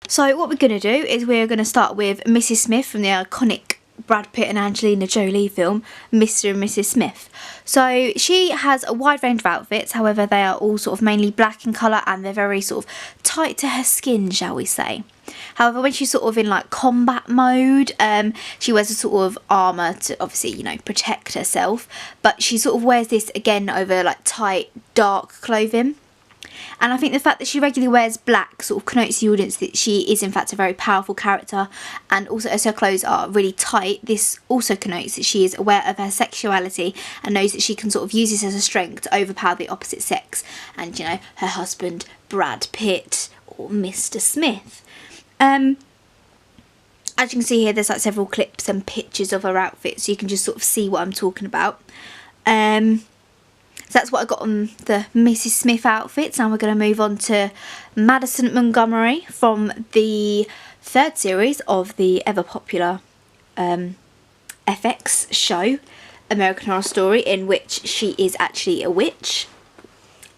So what we're going to do is we're going to start with Mrs. Smith from the iconic Brad Pitt and Angelina Jolie film, Mr. and Mrs. Smith. So she has a wide range of outfits, however they are all sort of mainly black in colour and they're very sort of tight to her skin, shall we say. However, when she's sort of in like combat mode, she wears a sort of armour to obviously, you know, protect herself, but she sort of wears this again over like tight, dark clothing. And I think the fact that she regularly wears black sort of connotes the audience that she is in fact a very powerful character, and also as her clothes are really tight, this also connotes that she is aware of her sexuality and knows that she can sort of use this as a strength to overpower the opposite sex and, you know, her husband Brad Pitt or Mr. Smith. As you can see here, there's like several clips and pictures of her outfit, so you can just sort of see what I'm talking about. So that's what I got on the Mrs. Smith outfits. Now we're going to move on to Madison Montgomery from the third series of the ever popular FX show American Horror Story, in which she is actually a witch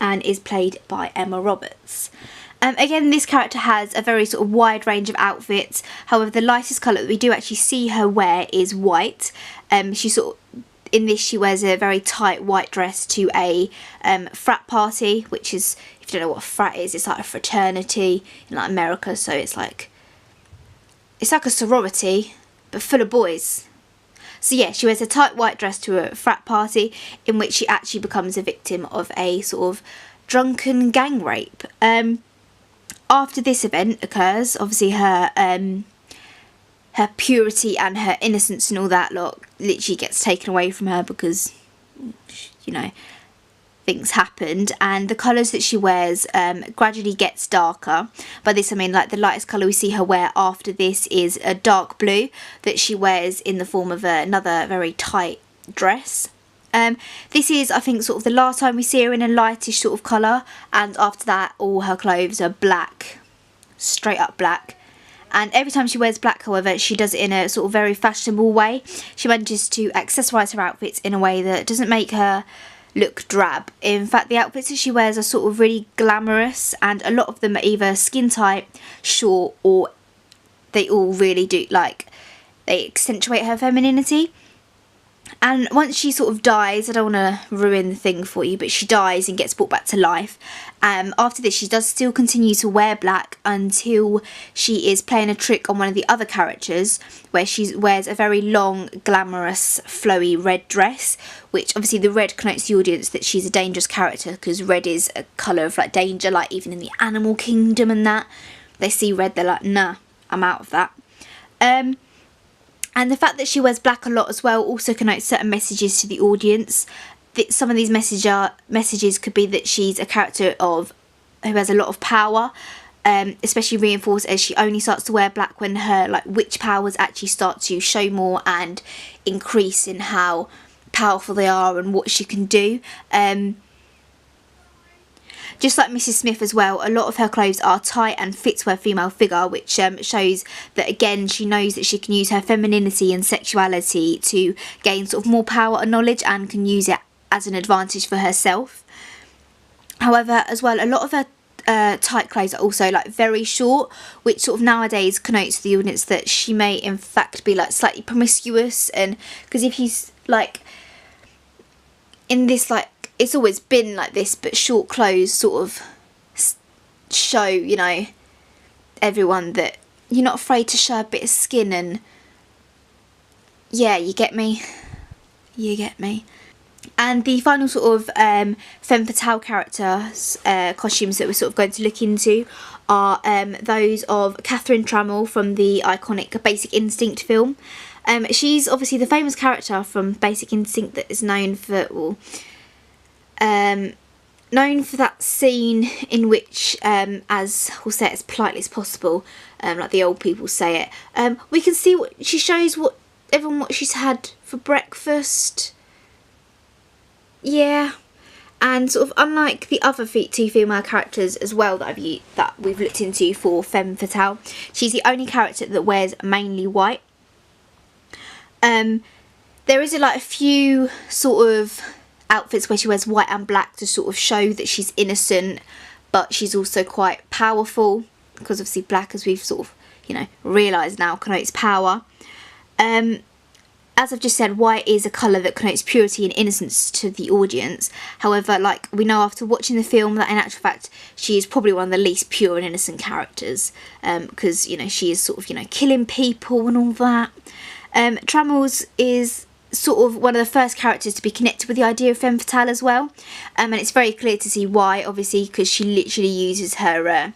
and is played by Emma Roberts. Again, this character has a very sort of wide range of outfits. However, the lightest colour that we do actually see her wear is white. In this, she wears a very tight white dress to a frat party, which is, if you don't know what a frat is, it's like a fraternity in like America. So it's like a sorority, but full of boys. So yeah, she wears a tight white dress to a frat party, in which she actually becomes a victim of a sort of drunken gang rape. After this event occurs, obviously her purity and her innocence and all that lot literally gets taken away from her because, you know, things happened, and the colours that she wears gradually gets darker. By this I mean like the lightest colour we see her wear after this is a dark blue that she wears in the form of another very tight dress. This is, I think, sort of the last time we see her in a lightish sort of colour, and after that all her clothes are black, straight up black. And every time she wears black, however, she does it in a sort of very fashionable way. She manages to accessorise her outfits in a way that doesn't make her look drab. In fact, the outfits that she wears are sort of really glamorous, and a lot of them are either skin tight, short, or they all really do, like, they accentuate her femininity. And once she sort of dies, I don't want to ruin the thing for you, but she dies and gets brought back to life. After this, she does still continue to wear black until she is playing a trick on one of the other characters, where she wears a very long, glamorous, flowy red dress, which obviously the red connotes the audience that she's a dangerous character, because red is a colour of like danger, like even in the animal kingdom and that. They see red, they're like, nah, I'm out of that. And the fact that she wears black a lot as well also connotes certain messages to the audience. Some of these messages could be that she's a character who has a lot of power, especially reinforced as she only starts to wear black when her like witch powers actually start to show more and increase in how powerful they are and what she can do. Just like Mrs. Smith as well, a lot of her clothes are tight and fit to her female figure, which shows that, again, she knows that she can use her femininity and sexuality to gain sort of more power and knowledge, and can use it as an advantage for herself. However, as well, a lot of her tight clothes are also like very short, which sort of nowadays connotes to the audience that she may in fact be like slightly promiscuous. And because if he's like in this, like, it's always been like this, but short clothes sort of show, you know, everyone that you're not afraid to show a bit of skin. And yeah, you get me, And the final sort of Femme Fatale characters costumes that we're sort of going to look into are those of Catherine Tramell from the iconic Basic Instinct film. She's obviously the famous character from Basic Instinct that is known for, well, known for that scene in which, as we'll say it as politely as possible, like the old people say it, we can see what she shows, what she's had for breakfast. Yeah, and sort of unlike the other two female characters as well that we've looked into for Femme Fatale, she's the only character that wears mainly white. There is like a few sort of outfits where she wears white and black to sort of show that she's innocent, but she's also quite powerful, because obviously black, as we've sort of, you know, realised now, connotes power. As I've just said, white is a colour that connotes purity and innocence to the audience. However, like, we know after watching the film that in actual fact she is probably one of the least pure and innocent characters, because, you know, she is sort of, you know, killing people and all that. Tramell is sort of one of the first characters to be connected with the idea of Femme Fatale as well, and it's very clear to see why, obviously, because she literally uses her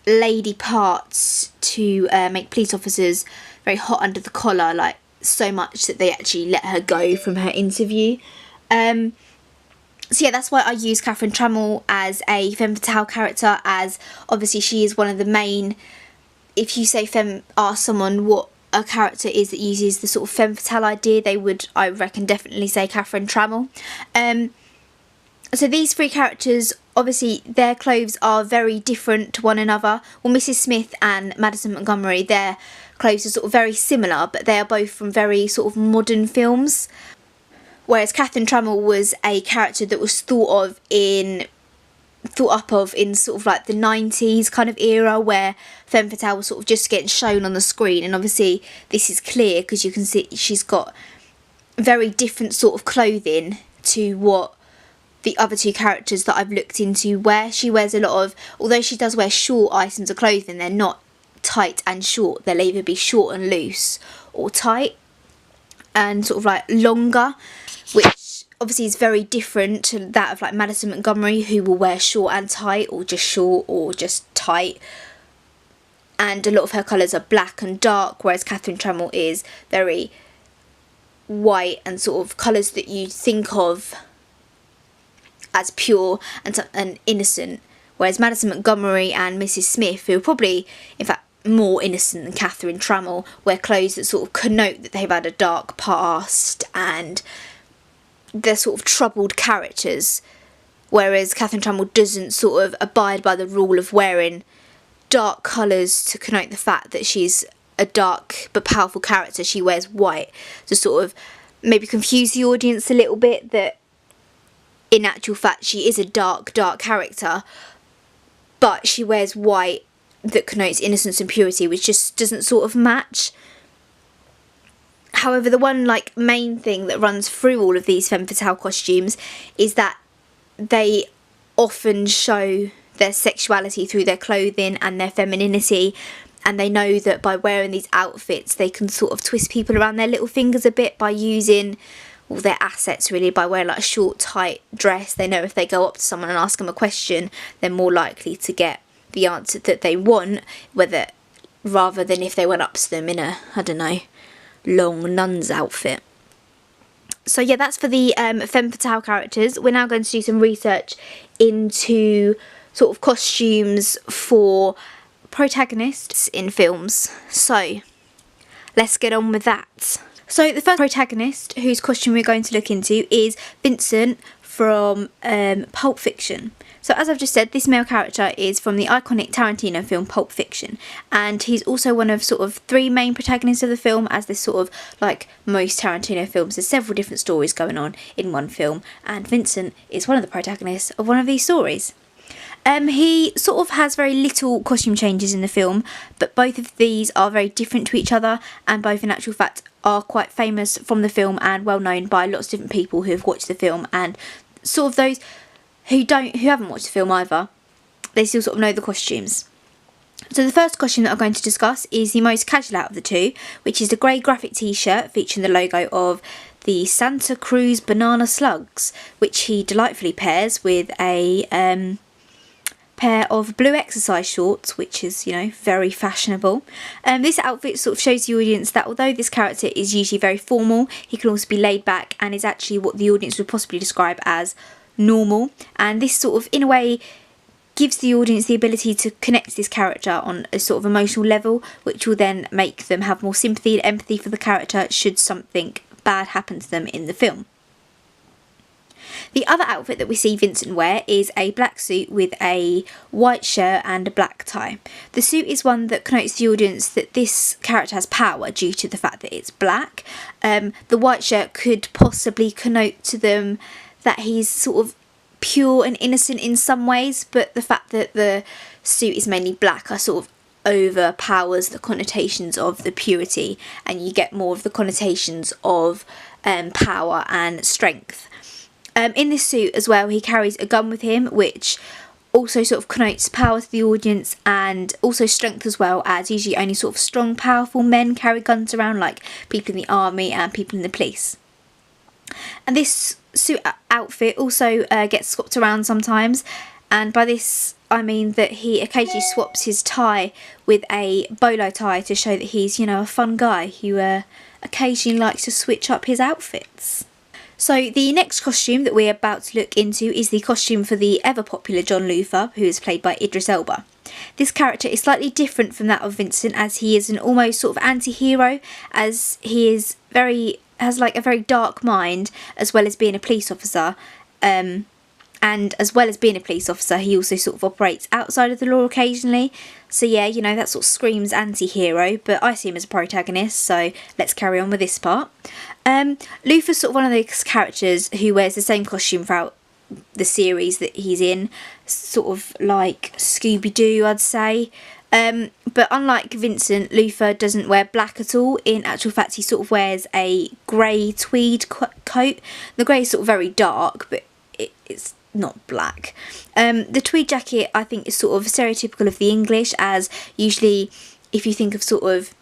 lady parts to make police officers very hot under the collar, like so much that they actually let her go from her interview. So yeah, that's why I use Catherine Tramell as a Femme Fatale character, as obviously she is one of the main, if you say ask someone what a character is that uses the sort of Femme Fatale idea, they would, I reckon, definitely say Catherine Tramell. So these three characters, obviously their clothes are very different to one another. Well, Mrs. Smith and Madison Montgomery, their clothes are sort of very similar, but they are both from very sort of modern films. Whereas Catherine Tramell was a character that was thought up of in sort of like the 90s kind of era, where Femme Fatale was sort of just getting shown on the screen. And obviously this is clear because you can see she's got very different sort of clothing to what the other two characters that I've looked into wear. She wears a lot of, although she does wear short items of clothing, they're not tight and short. They'll either be short and loose or tight and sort of like longer, which obviously is very different to that of like Madison Montgomery, who will wear short and tight, or just tight. And a lot of her colours are black and dark, whereas Catherine Tramell is very white and sort of colours that you think of as pure and innocent, whereas Madison Montgomery and Mrs. Smith, who are probably in fact more innocent than Catherine Tramell, wear clothes that sort of connote that they've had a dark past and they're sort of troubled characters, whereas Catherine Tramell doesn't sort of abide by the rule of wearing dark colours to connote the fact that she's a dark but powerful character. She wears white to sort of maybe confuse the audience a little bit, that in actual fact she is a dark character, but she wears white that connotes innocence and purity, which just doesn't sort of match. However, the one like main thing that runs through all of these Femme Fatale costumes is that they often show their sexuality through their clothing and their femininity, and they know that by wearing these outfits they can sort of twist people around their little fingers a bit by using all their assets, really, by wearing like a short tight dress. They know if they go up to someone and ask them a question, they're more likely to get the answer that they want, rather than if they went up to them in a, I don't know, long nun's outfit. So yeah, that's for the Femme Fatale characters. We're now going to do some research into sort of costumes for protagonists in films. So let's get on with that. So the first protagonist whose costume we're going to look into is Vincent from Pulp Fiction. So as I've just said, this male character is from the iconic Tarantino film Pulp Fiction, and he's also one of sort of three main protagonists of the film, as this sort of, like most Tarantino films, there's several different stories going on in one film, and Vincent is one of the protagonists of one of these stories. He sort of has very little costume changes in the film, but both of these are very different to each other, and both in actual fact are quite famous from the film and well known by lots of different people who have watched the film, and sort of those who haven't watched the film either, they still sort of know the costumes. So the first costume that I'm going to discuss is the most casual out of the two, which is the grey graphic t-shirt featuring the logo of the Santa Cruz Banana Slugs, which he delightfully pairs with a pair of blue exercise shorts, which is, you know, very fashionable. This outfit sort of shows the audience that although this character is usually very formal, he can also be laid back and is actually what the audience would possibly describe as normal. And this sort of, in a way, gives the audience the ability to connect to this character on a sort of emotional level, which will then make them have more sympathy and empathy for the character should something bad happen to them in the film. The other outfit that we see Vincent wear is a black suit with a white shirt and a black tie. The suit is one that connotes the audience that this character has power due to the fact that it's black. The white shirt could possibly connote to them that he's sort of pure and innocent in some ways, but the fact that the suit is mainly black are sort of overpowers the connotations of the purity, and you get more of the connotations of power and strength. In this suit as well, he carries a gun with him, which also sort of connotes power to the audience, and also strength as well, as usually only sort of strong, powerful men carry guns around, like people in the army and people in the police. And this suit outfit also gets swapped around sometimes, and by this I mean that he occasionally swaps his tie with a bolo tie to show that he's, you know, a fun guy who occasionally likes to switch up his outfits. So the next costume that we're about to look into is the costume for the ever popular John Luther, who is played by Idris Elba. This character is slightly different from that of Vincent, as he is an almost sort of anti-hero, as he is has like a very dark mind, as well as being a police officer. And as well as being a police officer, he also sort of operates outside of the law occasionally. So yeah, you know, that sort of screams anti-hero, but I see him as a protagonist, so let's carry on with this part. Luther's sort of one of those characters who wears the same costume throughout the series that he's in, sort of like Scooby-Doo, I'd say. But unlike Vincent, Luther doesn't wear black at all. In actual fact, he sort of wears a grey tweed coat. The grey is sort of very dark, but it's not black. The tweed jacket, I think, is sort of stereotypical of the English, as usually if you think of sort of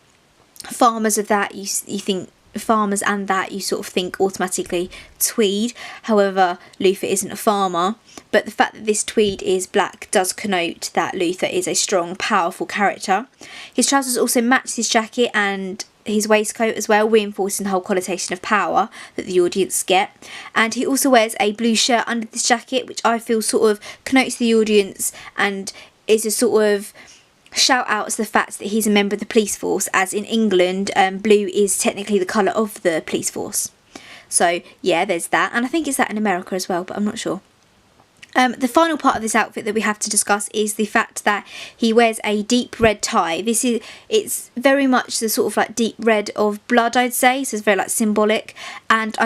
farmers of that, you think farmers and that you sort of think automatically tweed. However, Luther isn't a farmer, but the fact that this tweed is black does connote that Luther is a strong, powerful character. His trousers also match his jacket and his waistcoat as well, reinforcing the whole connotation of power that the audience get. And he also wears a blue shirt under this jacket, which I feel sort of connotes the audience and is a sort of shout out to the fact that he's a member of the police force, as in England blue is technically the colour of the police force. So yeah, there's that, and I think it's that in America as well, but I'm not sure. The final part of this outfit that we have to discuss is the fact that he wears a deep red tie. It's very much the sort of like deep red of blood, I'd say, so it's very like symbolic, and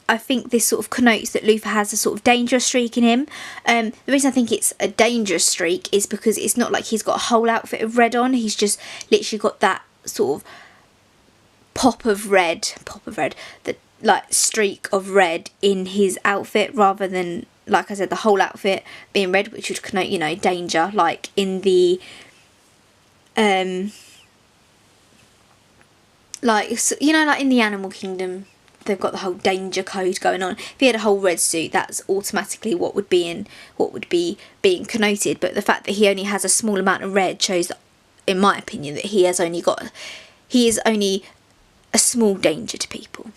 I think this sort of connotes that Luther has a sort of dangerous streak in him. The reason I think it's a dangerous streak is because it's not like he's got a whole outfit of red on, he's just literally got that sort of pop of red, the like streak of red in his outfit, rather than, like I said, the whole outfit being red, which would connote, you know, danger, like in the like, you know, like in the animal kingdom, they've got the whole danger code going on. If he had a whole red suit, that's automatically what would be being connoted. But the fact that he only has a small amount of red shows, in my opinion, that he is only a small danger to people.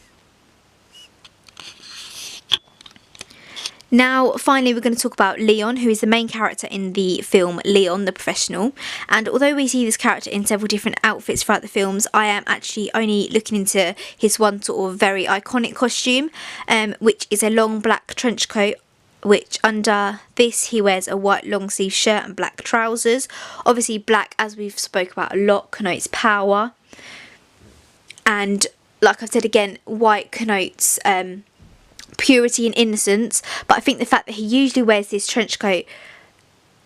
Now, finally, we're going to talk about Leon, who is the main character in the film Leon, the Professional. And although we see this character in several different outfits throughout the films, I am actually only looking into his one sort of very iconic costume, which is a long black trench coat, which under this he wears a white long sleeve shirt and black trousers. Obviously, black, as we've spoke about a lot, connotes power. And like I've said again, white connotes purity and innocence, but I think the fact that he usually wears this trench coat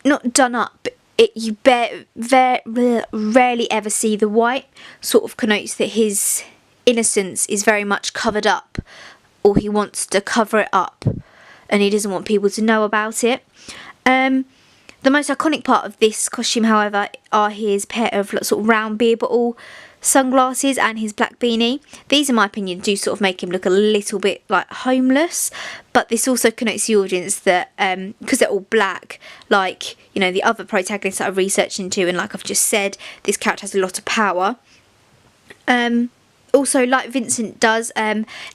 not done up, you rarely ever see the white, sort of connotes that his innocence is very much covered up, or he wants to cover it up and he doesn't want people to know about it. The most iconic part of this costume, however, are his pair of sort of round beer bottle sunglasses and his black beanie. These, in my opinion, do sort of make him look a little bit like homeless, but this also connotes the audience that because they're all black, like, you know, the other protagonists that I've researched into, and like I've just said, this character has a lot of power. Also, like Vincent does,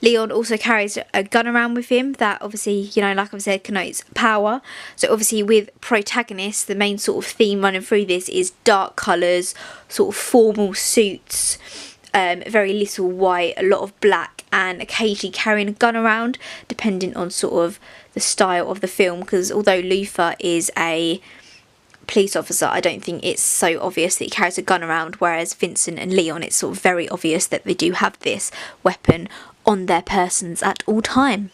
Leon also carries a gun around with him that obviously, you know, like I've said, connotes power. So obviously with protagonists, the main sort of theme running through this is dark colours, sort of formal suits, very little white, a lot of black, and occasionally carrying a gun around, depending on sort of the style of the film. Because although Luther is a police officer, I don't think it's so obvious that he carries a gun around, whereas Vincent and Leon, it's sort of very obvious that they do have this weapon on their persons at all time.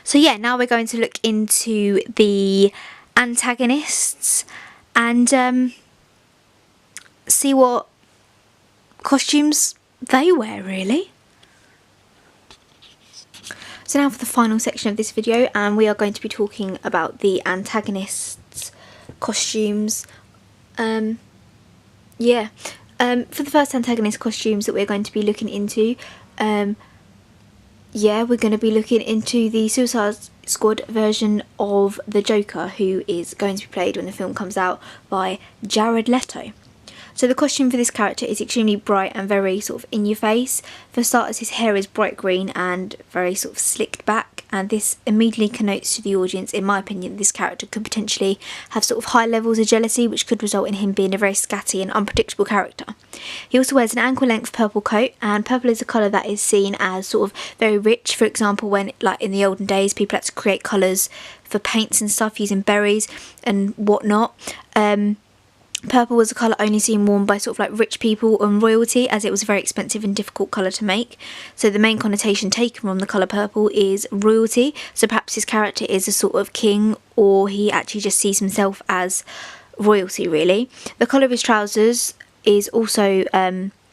So yeah, now we're going to look into the antagonists and see what costumes they wear, really. So now for the final section of this video, and we are going to be talking about the antagonists' costumes. For the first antagonist costumes that we're going to be looking into, we're going to be looking into the Suicide Squad version of the Joker, who is going to be played when the film comes out by Jared Leto. So the costume for this character is extremely bright and very sort of in your face. For starters, his hair is bright green and very sort of slicked back, and this immediately connotes to the audience, in my opinion, this character could potentially have sort of high levels of jealousy, which could result in him being a very scatty and unpredictable character. He also wears an ankle-length purple coat, and purple is a colour that is seen as sort of very rich. For example, when, like in the olden days, people had to create colours for paints and stuff using berries and whatnot. Purple was a colour only seen worn by sort of like rich people and royalty, as it was a very expensive and difficult colour to make. So the main connotation taken from the colour purple is royalty. So perhaps his character is a sort of king, or he actually just sees himself as royalty, really. The colour of his trousers is also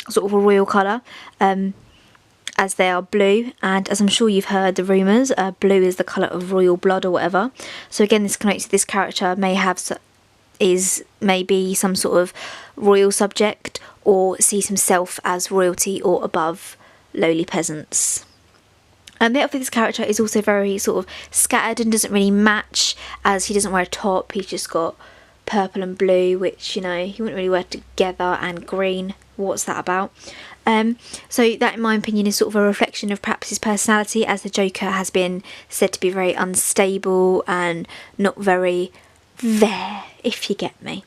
sort of a royal colour, as they are blue, and as I'm sure you've heard the rumours, blue is the colour of royal blood or whatever. So again, this connotes this character may have is maybe some sort of royal subject, or sees himself as royalty or above lowly peasants. And the outfit of this character is also very sort of scattered and doesn't really match, as he doesn't wear a top. He's just got purple and blue, which, you know, he wouldn't really wear together, and green. What's that about? So that, in my opinion, is sort of a reflection of perhaps his personality, as the Joker has been said to be very unstable and not very there, if you get me.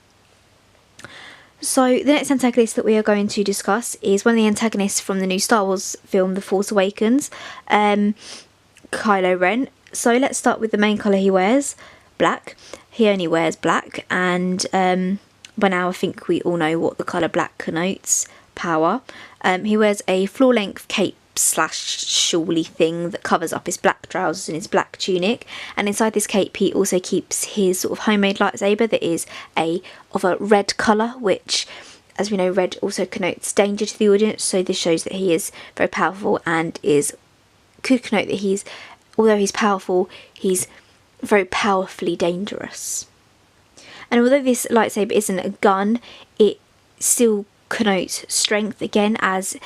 So the next antagonist that we are going to discuss is one of the antagonists from the new Star Wars film, The Force Awakens, Kylo Ren. So let's start with the main colour he wears, black. He only wears black, and by now I think we all know what the colour black connotes: power. He wears a floor-length cape slash shawly thing that covers up his black trousers and his black tunic, and inside this cape he also keeps his sort of homemade lightsaber that is of a red colour, which, as we know, red also connotes danger to the audience. So this shows that he is very powerful, and could connote that although he's powerful, he's very powerfully dangerous. And although this lightsaber isn't a gun, it still connotes strength, again, as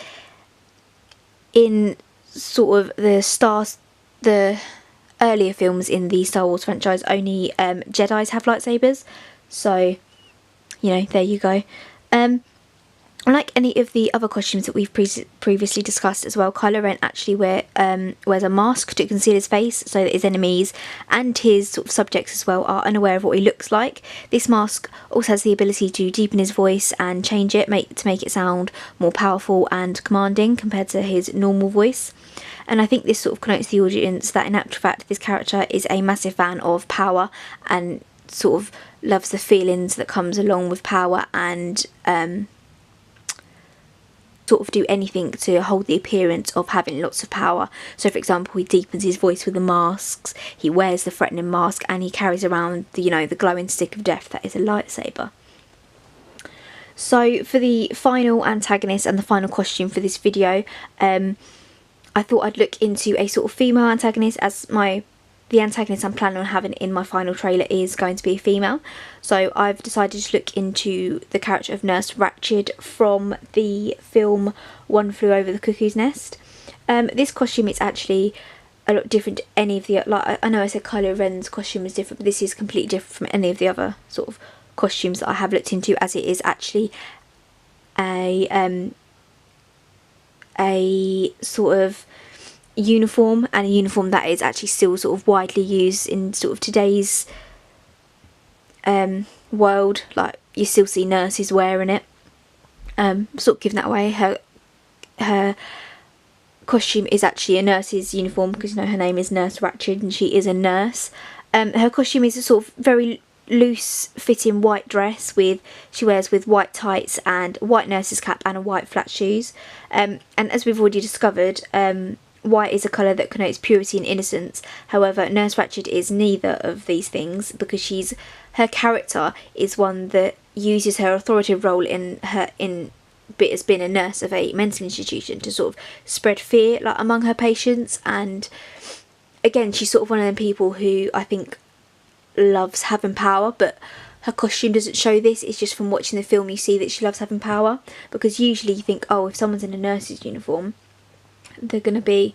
in sort of the earlier films in the Star Wars franchise, only Jedis have lightsabers. So, you know, there you go. Unlike any of the other costumes that we've previously discussed as well, Kylo Ren actually wears a mask to conceal his face, so that his enemies and his sort of subjects as well are unaware of what he looks like. This mask also has the ability to deepen his voice and change it to make it sound more powerful and commanding compared to his normal voice. And I think this sort of connotes the audience that in actual fact this character is a massive fan of power, and sort of loves the feelings that comes along with power, and sort of do anything to hold the appearance of having lots of power. So for example, he deepens his voice with the masks, he wears the threatening mask, and he carries around the glowing stick of death that is a lightsaber. So for the final antagonist and the final costume for this video, I thought I'd look into a sort of female antagonist, as the antagonist I'm planning on having in my final trailer is going to be a female. So I've decided to look into the character of Nurse Ratched from the film One Flew Over the Cuckoo's Nest. This costume is actually a lot different to any of the, like, I know I said Kylo Ren's costume is different, but this is completely different from any of the other sort of costumes that I have looked into, as it is actually a sort of uniform, and a uniform that is actually still sort of widely used in sort of today's world. Like, you still see nurses wearing it. Sort of giving that away, her costume is actually a nurse's uniform, because, you know, her name is Nurse Ratched and she is a nurse. Her costume is a sort of very loose fitting white dress she wears with white tights and white nurse's cap and a white flat shoes. And as we've already discovered, white is a colour that connotes purity and innocence. However, Nurse Ratched is neither of these things, because her character is one that uses her authoritative role as being a nurse of a mental institution to sort of spread fear like among her patients. And again, she's sort of one of them people who I think loves having power, but her costume doesn't show this. It's just from watching the film you see that she loves having power, because usually you think, oh, if someone's in a nurse's uniform, they're going to be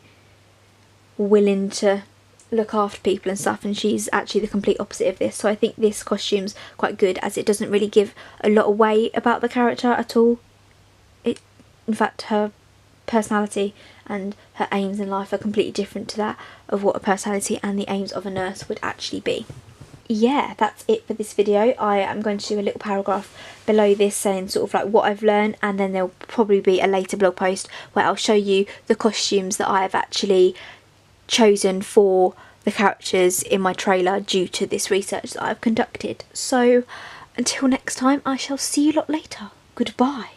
willing to look after people and stuff, and she's actually the complete opposite of this. So I think this costume's quite good, as it doesn't really give a lot away about the character at all. In fact, her personality and her aims in life are completely different to that of what a personality and the aims of a nurse would actually be. Yeah, that's it for this video. I am going to do a little paragraph below this saying sort of like what I've learned, and then there'll probably be a later blog post where I'll show you the costumes that I've actually chosen for the characters in my trailer due to this research that I've conducted. So until next time, I shall see you lot later. Goodbye.